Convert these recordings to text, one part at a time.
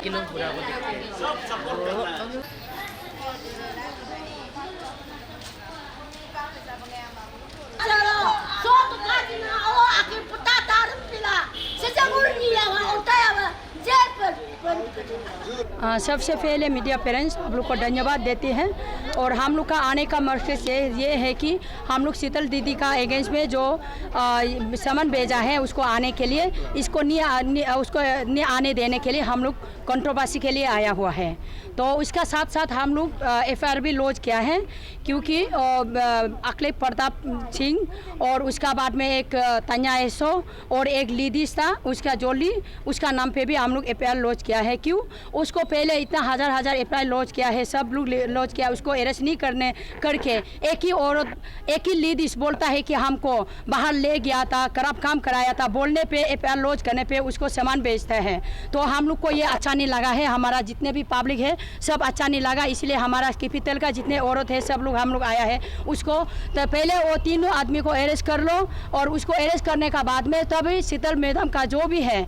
Kilo पूरा को देखते हैं। सबसे पहले मीडिया पेरेंट्स आप लोग को धन्यवाद देते हैं और हम लोग का आने का मकसद ये है कि हम लोग शीतल दीदी का अगेंस्ट में जो समन भेजा है उसको आने के लिए उसको नहीं आने देने के लिए हम लोग कंट्रोवर्सी के लिए आया हुआ है। तो उसका साथ साथ हम लोग एफआईआर भी लॉन्च किया है क्योंकि अखिलेश प्रताप सिंह और उसका बाद में एक तन्या एसो और एक लीदिस था उसका जोली उसका नाम पे भी हम लोग एफआईआर लॉन्च किया है। क्यों उसको पहले इतना हजार एफआईआर लॉन्च किया है, सब लोग लॉन्च किया, उसको अरेस्ट नहीं करके एक ही औरत एक ही लीदिस बोलता है कि हमको बाहर ले गया था, खराब काम कराया था, बोलने पे एफआईआर लॉन्च करने पे उसको सामान बेचता है। तो हम लोग को ये अच्छा नहीं लगा है, हमारा जितने भी पब्लिक है सब अच्छा नहीं लगा, इसलिए हमारा कैपिटल का जितने औरत है सब लोग हम लोग आया है उसको। तो पहले वो तीनों आदमी को अरेस्ट कर लो और उसको अरेस्ट करने का बाद में तभी शीतल मैडम का जो भी है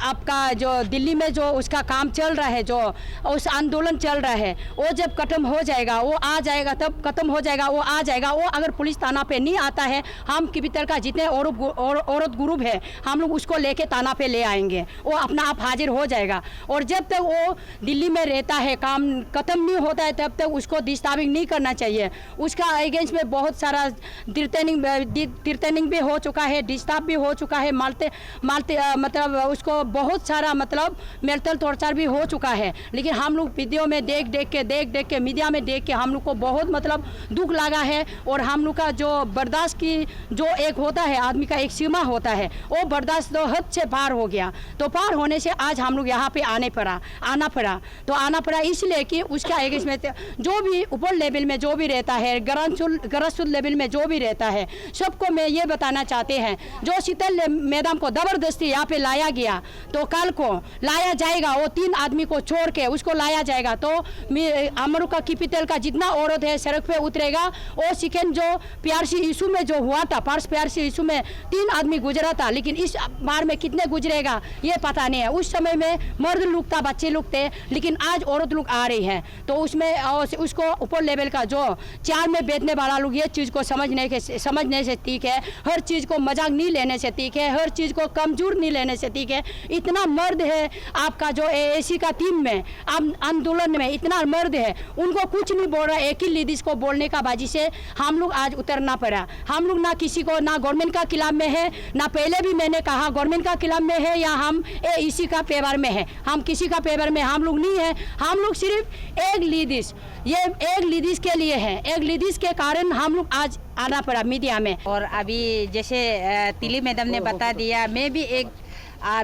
आपका जो दिल्ली में जो उसका काम चल रहा है, जो उस आंदोलन चल रहा है, वो जब खत्म हो जाएगा वो आ जाएगा, तब खत्म हो जाएगा वो आ जाएगा। वो अगर पुलिस थाना पे नहीं आता है हम कैपिटल का जितने औरत ग्रुप है हम लोग उसको लेके थाना पे ले आएंगे, वो अपना आप हाजिर हो जाएगा। और जब तक वो दिल्ली में रहता है काम खत्म नहीं होता है तब तक उसको डिस्टर्बिंग नहीं करना चाहिए। उसका अगेंस्ट में बहुत सारा थ्रेटनिंग भी हो चुका है, डिस्टर्ब भी हो चुका है, मारते मतलब उसको बहुत सारा मतलब मेंटल टॉर्चर भी हो चुका है। लेकिन हम लोग वीडियो में देख के मीडिया में देख के हम लोग को बहुत मतलब दुख लगा है। और हम लोग का जो बर्दाश्त की जो एक होता है आदमी का एक सीमा होता है वो बर्दाश्त तो हद से पार हो गया। तो पार होने से आज हम लोग यहाँ पे आना पड़ा इसलिए कि उसका अगेंस्ट में जो भी ऊपर लेवल में जो भी रहता है, ग्रासरूट लेवल में जो भी रहता है, सबको मैं ये बताना चाहते हैं जो शीतल मैडम को जबरदस्ती यहाँ पे लाया गया तो कल को लाया जाएगा, वो 3 आदमी को छोड़ के उसको लाया जाएगा। तो अमरू का कैपिटल का जितना औरत है सड़क पे उतरेगा। वो सेकेंड जो PRC इशू में जो हुआ था, पर्स PRC इशू में 3 आदमी गुजरा था, लेकिन इस बार में कितने गुजरेगा ये पता नहीं है। उस समय में मर्द लोग था, बच्चे लोग थे, लेकिन आज औरत लोग आ रही है। तो उसमें उसको ऊपर लेवल का जो चार में बेचने वाला लोग ये चीज़ को समझने से ठीक है, हर चीज़ को मजाक नहीं लेने से ठीक है, हर चीज़ को कमजोर नहीं लेने से ठीक है। इतना मर्द है आपका जो AAC का टीम में आंदोलन में इतना मर्द है, उनको कुछ नहीं बोल रहा, एक ही लेडीज को बोलने का बाजी से हम लोग आज उतरना पड़ा। हम लोग ना किसी को ना गवर्नमेंट का खिलाफ में है, ना पहले भी मैंने कहा गवर्नमेंट का खिलाफ में है या हम AAC का फेवर में है, हम किसी का फेवर में हम लोग नहीं है। हम लोग सिर्फ एक लेडीज, ये एक लेडीज के लिए है, एक लेडीज के कारण हम लोग आज आना पड़ा मीडिया में। और अभी जैसे तिली मैडम ने बता दिया, मैं भी एक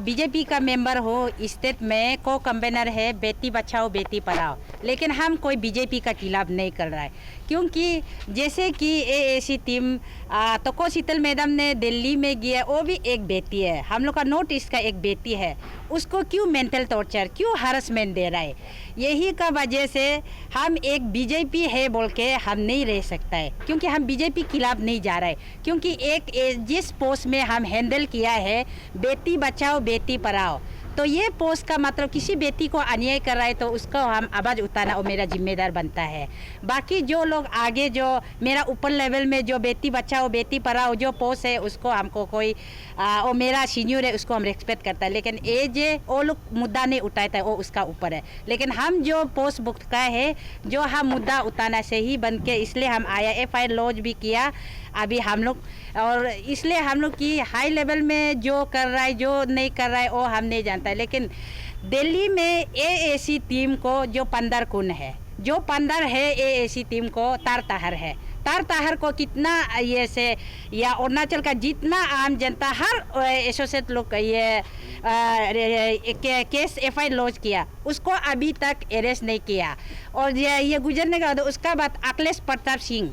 बीजेपी का मेंबर हो, स्टेट में को कन्वेनर है बेटी बचाओ बेटी पढ़ाओ, लेकिन हम कोई बीजेपी का खिलाफ नहीं कर रहा है। क्योंकि जैसे कि AAC टीम तो को शीतल मैडम ने दिल्ली में गया, वो भी एक बेटी है, हम लोग का नॉर्थ ईस्ट का एक बेटी है, उसको क्यों मेंटल टॉर्चर, क्यों हरासमेंट दे रहा है? यही का वजह से हम एक बीजेपी है बोल के हम नहीं रह सकता है, क्योंकि हम बीजेपी खिलाफ नहीं जा रहा है। क्योंकि एक जिस पोस्ट में हम हैंडल किया है बेटी बचाओ बेटी पढ़ाओ, तो ये पोस्ट का मतलब किसी बेटी को अन्याय कर रहा है तो उसको हम आवाज़ उठाना और मेरा जिम्मेदार बनता है। बाकी जो लोग आगे जो मेरा ऊपर लेवल में जो बेटी बचाओ बेटी पढ़ाओ जो पोस्ट है उसको हमको कोई और मेरा सीनियर है उसको हम रेस्पेक्ट करता है, लेकिन ये जो वो लोग मुद्दा नहीं उठाता है वो उसका ऊपर है। लेकिन हम जो पोस्ट बुक का है जो हम मुद्दा उठाना से ही बन के, इसलिए हम FIR लॉन्च भी किया अभी हम लोग। और इसलिए हम लोग की हाई लेवल में जो कर रहा है जो नहीं कर रहा है वो हम नहीं जानता है। लेकिन दिल्ली में AAC टीम को जो 15 खून है, जो 15 है AAC टीम को तार ताहर को कितना ये से या अरुणाचल का जितना आम जनता हर एसोसिएट लोग ये केस FIR लॉन्च किया, उसको अभी तक अरेस्ट नहीं किया। और ये गुजरने के बाद उसका बाद अखिलेश प्रताप सिंह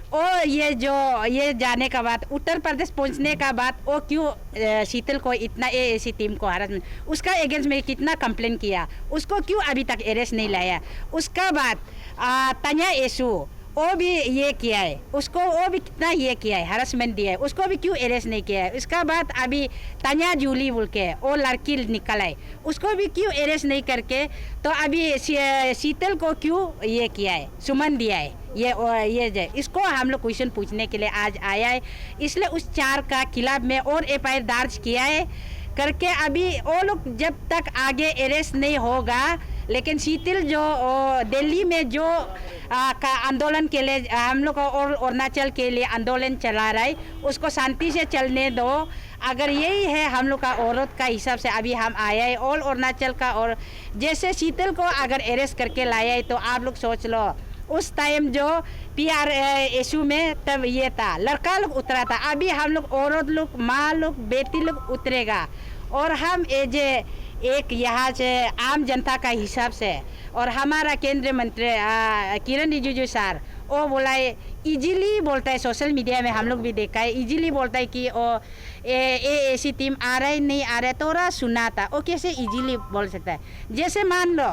और ये जाने का बाद उत्तर प्रदेश पहुंचने का बाद वो क्यों शीतल को इतना AAC टीम को हरासमेंट, उसका अगेंस्ट में कितना कंप्लेन किया, उसको क्यों अभी तक अरेस्ट नहीं लाया। उसका बाद तन्या एसू वो भी ये किया है, उसको वो भी कितना ये किया है, हरासमेंट दिया है, उसको भी क्यों अरेस्ट नहीं किया है। उसका बाद अभी तान्या जूली बोल के वो लड़की निकल आई, उसको भी क्यों अरेस्ट नहीं करके, तो अभी शीतल को क्यों ये किया है, सुमन दिया है। ये इसको हम लोग क्वेश्चन पूछने के लिए आज आया है, इसलिए उस 4 का खिलाफ में और FIR दर्ज किया है करके। अभी वो लोग जब तक आगे अरेस्ट नहीं होगा, लेकिन शीतल जो दिल्ली में जो का आंदोलन के लिए हम लोग और अरुणाचल के लिए आंदोलन चला रहा है, उसको शांति से चलने दो। अगर यही है हम लोग का औरत का हिसाब से अभी हम आया है और अरुणाचल का, और जैसे शीतल को अगर अरेस्ट करके लाया है तो आप लोग सोच लो उस टाइम जो PR इशू में तब ये था, लड़का लोग उतरा था, अभी हम लोग औरत लोग, माँ लोग, बेटी लोग उतरेगा। और हम एक यहाँ से आम जनता का हिसाब से, और हमारा केंद्रीय मंत्री किरण रिजिजू सर वो बोला है, इजीली बोलता है, सोशल मीडिया में हम लोग भी देखा है, इजीली बोलता है कि वो ऐसी टीम आ रहा है नहीं आ रहा है, थोड़ा सुना था। वो कैसे इजीली बोल सकता है? जैसे मान लो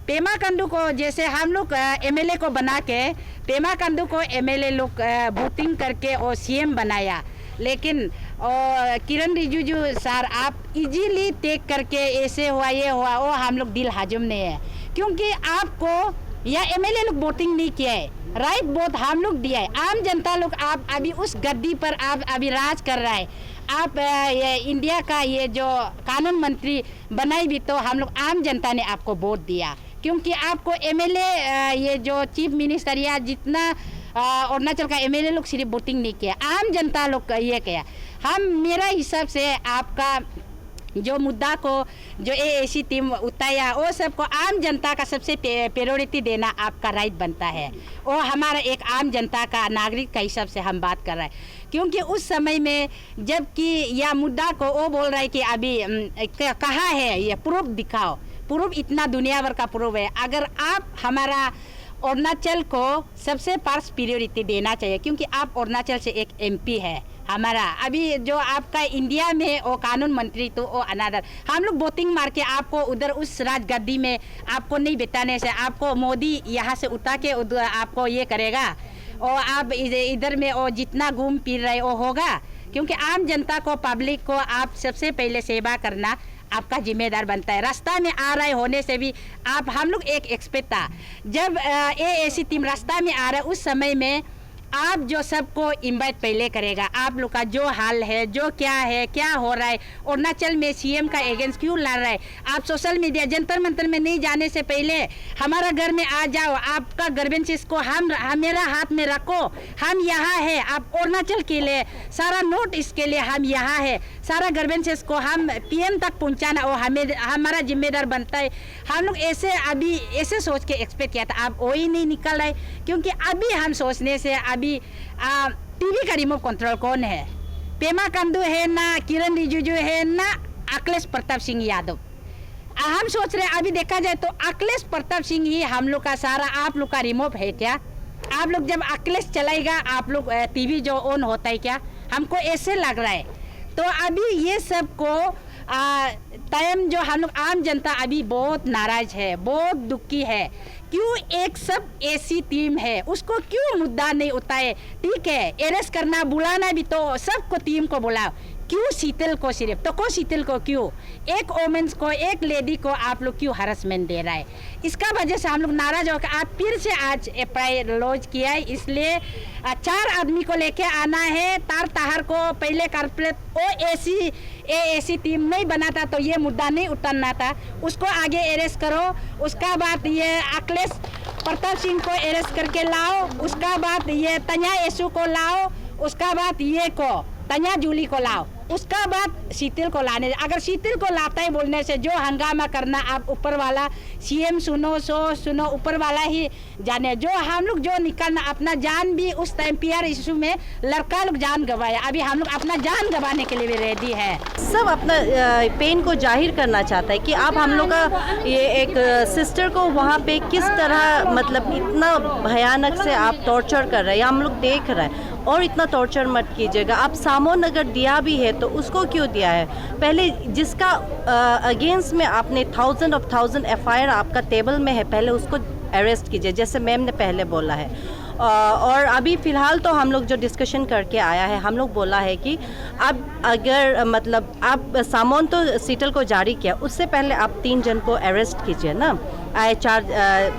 पेमा खांडू को, जैसे हम लोग MLA को बना के पेमा खांडू को MLA लोग वोटिंग करके और CM बनाया, लेकिन किरण रिजिजू सर आप इजीली टेक करके ऐसे हुआ ये हुआ, वो हम लोग दिल हाजुम नहीं है, क्योंकि आपको या MLA लोग वोटिंग नहीं किया है, राइट वोट हम लोग दिया है, आम जनता लोग। आप अभी उस गद्दी पर आप अभी राज कर रहा है, आप ये इंडिया का ये जो कानून मंत्री बनाई भी तो हम लोग आम जनता ने आपको वोट दिया, क्योंकि आपको MLA ये जो चीफ मिनिस्टर या जितना अरुणाचल का MLA लोग सिर्फ वोटिंग नहीं किया, आम जनता लोग ये किया। हम मेरा हिसाब से आपका जो मुद्दा को जो ऐसी टीम उताया वो सबको आम जनता का सबसे प्रायोरिटी देना आपका राइट बनता है, वो हमारा एक आम जनता का नागरिक का हिसाब से हम बात कर रहे हैं। क्योंकि उस समय में जबकि यह मुद्दा को वो बोल रहा है कि अभी कहाँ है ये प्रूफ दिखाओ, प्रूफ इतना दुनिया भर का प्रूफ है। अगर आप हमारा अरुणाचल को सबसे फर्स्ट प्रायोरिटी देना चाहिए, क्योंकि आप अरुणाचल से एक MP है हमारा, अभी जो आपका इंडिया में वो कानून मंत्री तो वो अनादर, हम लोग वोटिंग मार के आपको उधर उस राजगद्दी में आपको नहीं बिताने से, आपको मोदी यहाँ से उतार के उधर आपको ये करेगा, और आप इधर में वो जितना घूम फिर रहे वो होगा। क्योंकि आम जनता को, पब्लिक को आप सबसे पहले सेवा करना आपका जिम्मेदार बनता है। रास्ता में आ रहे होने से भी आप, हम लोग एक एक्सपेक्ट था जब ये ऐसी टीम रास्ता में आ रहा है, उस समय में आप जो सबको इनवाइट पहले करेगा, आप लोग का जो हाल है, जो क्या है, क्या हो रहा है, अरुणाचल में CM का अगेंस्ट क्यों लड़ रहा है, आप सोशल मीडिया जंतर मंतर में नहीं जाने से पहले हमारा घर में आ जाओ, आपका ग्रीवेंसेस को हम मेरा हाथ में रखो, हम यहाँ है, आप अरुणाचल के लिए सारा नोट, इसके लिए हम यहाँ है, सारा ग्रीवेंसेस को हम PM तक पहुँचाना वो हमारा जिम्मेदार बनता है। हम लोग ऐसे अभी ऐसे सोच के एक्सपेक्ट किया था, अब वही नहीं निकल रहा है। क्योंकि अभी हम सोचने से अभी TV का रिमोट कंट्रोल कौन है? पेमा खांडू है ना, किरण रिजिजू है ना, अखिलेश प्रताप सिंह यादव। हम सोच रहे अभी देखा जाए तो अखिलेश प्रताप सिंह ही हम लोग का सारा, आप लोग का रिमोट है क्या? आप लोग जब अखिलेश चलाएगा आप लोग TV जो ऑन होता है क्या? हमको ऐसे लग रहा है। तो अभी ये सब को टाइम जो हम लोग आम जनता अभी बहुत नाराज है, बहुत दुखी है। क्यों एक सब ऐसी टीम है उसको क्यों मुद्दा नहीं उठाए? ठीक है, अरेस्ट करना, बुलाना भी तो सबको टीम को बुलाओ, क्यों शीतल को सिर्फ? तो को शीतल को क्यों? एक वोमेंस को, एक लेडी को आप लोग क्यों हरासमेंट दे रहा है? इसका वजह से हम लोग नाराज होकर आप फिर से आज FIR लॉन्च किया है। इसलिए 4 आदमी को लेके आना है, तार ताहर को पहले कारपोरेट वो ऐसी टीम नहीं बनाता तो ये मुद्दा नहीं उठाना था, उसको आगे अरेस्ट करो। उसका बाद ये अखिलेश प्रताप सिंह को अरेस्ट करके लाओ, उसका बाद ये तान्या येसु को लाओ, उसका बाद ये को तान्या जूली को लाओ, उसका बाद शीतल को लाने। अगर शीतल को लाता है बोलने से जो हंगामा करना, आप ऊपर वाला CM सुनो, सुनो, ऊपर वाला ही जाने। जो हम लोग जो निकलना, अपना जान भी उस टाइम PR इशू में लड़का लोग जान गंवाया, अभी हम लोग अपना जान गंवाने के लिए भी रेडी है। सब अपना पेन को जाहिर करना चाहता है कि आप हम लोग का ये एक सिस्टर को वहाँ पे किस तरह, मतलब इतना भयानक से आप टॉर्चर कर रहे हैं, हम लोग देख रहे हैं। और इतना टॉर्चर मत कीजिएगा। आप सामोन अगर दिया भी है तो उसको क्यों दिया है? पहले जिसका अगेंस्ट में आपने 1000 FIR आपका टेबल में है, पहले उसको अरेस्ट कीजिए, जैसे मैम ने पहले बोला है। और अभी फ़िलहाल तो हम लोग जो डिस्कशन करके आया है, हम लोग बोला है कि अब अगर मतलब आप सामान तो सीटल को जारी किया, उससे पहले आप 3 जन को अरेस्ट कीजिए ना।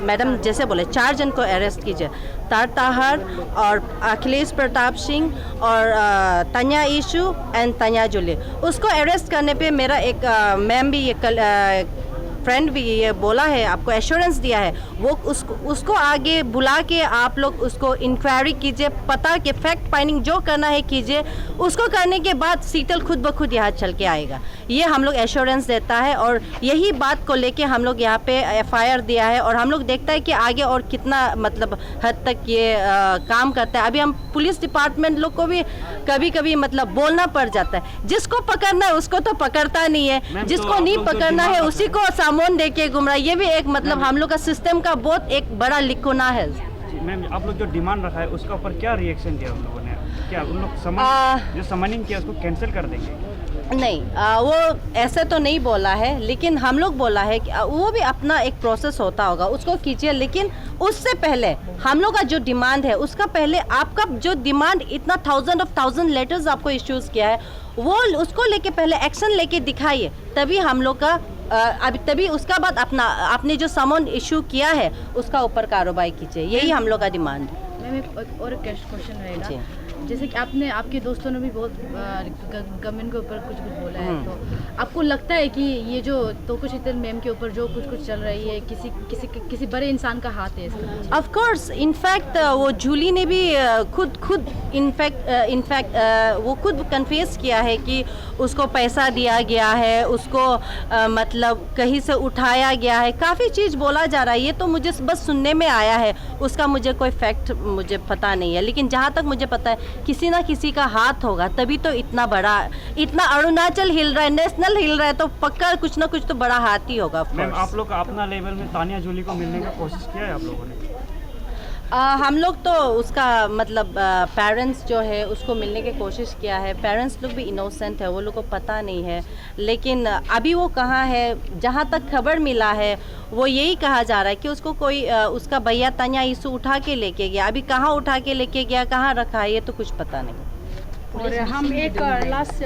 मैडम जैसे बोले 4 जन को अरेस्ट कीजिए, तार ताहर और अखिलेश प्रताप सिंह और तन्या ईशू एंड तन्या जुली। उसको अरेस्ट करने पे मेरा एक मैम भी ये फ्रेंड भी ये बोला है, आपको एश्योरेंस दिया है, वो उसको आगे बुला के आप लोग उसको इंक्वायरी कीजिए, पता के फैक्ट फाइंडिंग जो करना है कीजिए। उसको करने के बाद सीटल खुद ब खुद यहाँ चल के आएगा, ये हम लोग एश्योरेंस देता है। और यही बात को लेके हम लोग यहाँ पे FIR दिया है और हम लोग देखता है कि आगे और कितना मतलब हद तक ये काम करता है। अभी हम पुलिस डिपार्टमेंट लोग को भी कभी कभी मतलब बोलना पड़ जाता है, जिसको पकड़ना है उसको तो पकड़ता नहीं है, जिसको नहीं पकड़ना है उसी को सामान दे के घूम रहा है। ये भी एक मतलब हम लोग का सिस्टम का बहुत एक बड़ा लिखना है। मैम आप लोग जो डिमांड रखा है उसका ऊपर क्या रिएक्शन दिया उन लोगों ने? क्या उन लोग जो समनिंग किया उसको कैंसिल कर देंगे? नहीं, वो ऐसे तो नहीं बोला है, लेकिन हम लोग बोला है कि वो भी अपना एक प्रोसेस होता होगा, उसको कीजिए। लेकिन उससे पहले हम लोग का जो डिमांड है उसका पहले आपका जो डिमांड इतना 1000 लेटर्स आपको इश्यूज़ किया है, वो उसको लेके पहले एक्शन लेके दिखाइए, तभी हम लोग का अभी तभी उसका बाद अपना आपने जो सामान इशू किया है उसका ऊपर कार्रवाई कीजिए। यही हम लोग का डिमांड है। मैम एक और क्वेश्चन रहेगा, जैसे कि आपके दोस्तों ने भी बहुत गवर्नमेंट के ऊपर कुछ बोला है, तो आपको लगता है कि ये जो तोको शीतल मैम के ऊपर जो कुछ चल रही है किसी बड़े इंसान का हाथ है इसका? ऑफ कोर्स, इनफैक्ट वो जूली ने भी खुद इनफैक्ट वो खुद कन्फेस किया है कि उसको पैसा दिया गया है, उसको मतलब कहीं से उठाया गया है, काफ़ी चीज़ बोला जा रहा है। ये तो मुझे बस सुनने में आया है, उसका मुझे कोई फैक्ट मुझे पता नहीं है, लेकिन जहाँ तक मुझे पता है किसी ना किसी का हाथ होगा, तभी तो इतना बड़ा, इतना अरुणाचल हिल रहा है, नेशनल हिल रहा है, तो पक्का कुछ ना कुछ तो बड़ा हाथ ही होगा। मैम आप लोग अपना लेवल में तानिया जूली को मिलने का कोशिश किया है आप लोगों ने? हम लोग तो उसका मतलब पेरेंट्स जो है उसको मिलने की कोशिश किया है। पेरेंट्स लोग भी इनोसेंट है, वो लोग को पता नहीं है, लेकिन अभी वो कहाँ है, जहाँ तक खबर मिला है वो यही कहा जा रहा है कि उसको कोई उसका भैया तन्या ईशू उठा के लेके गया। अभी कहाँ उठा के लेके गया, कहाँ रखा है, ये तो कुछ पता नहीं। और हम एक लास्ट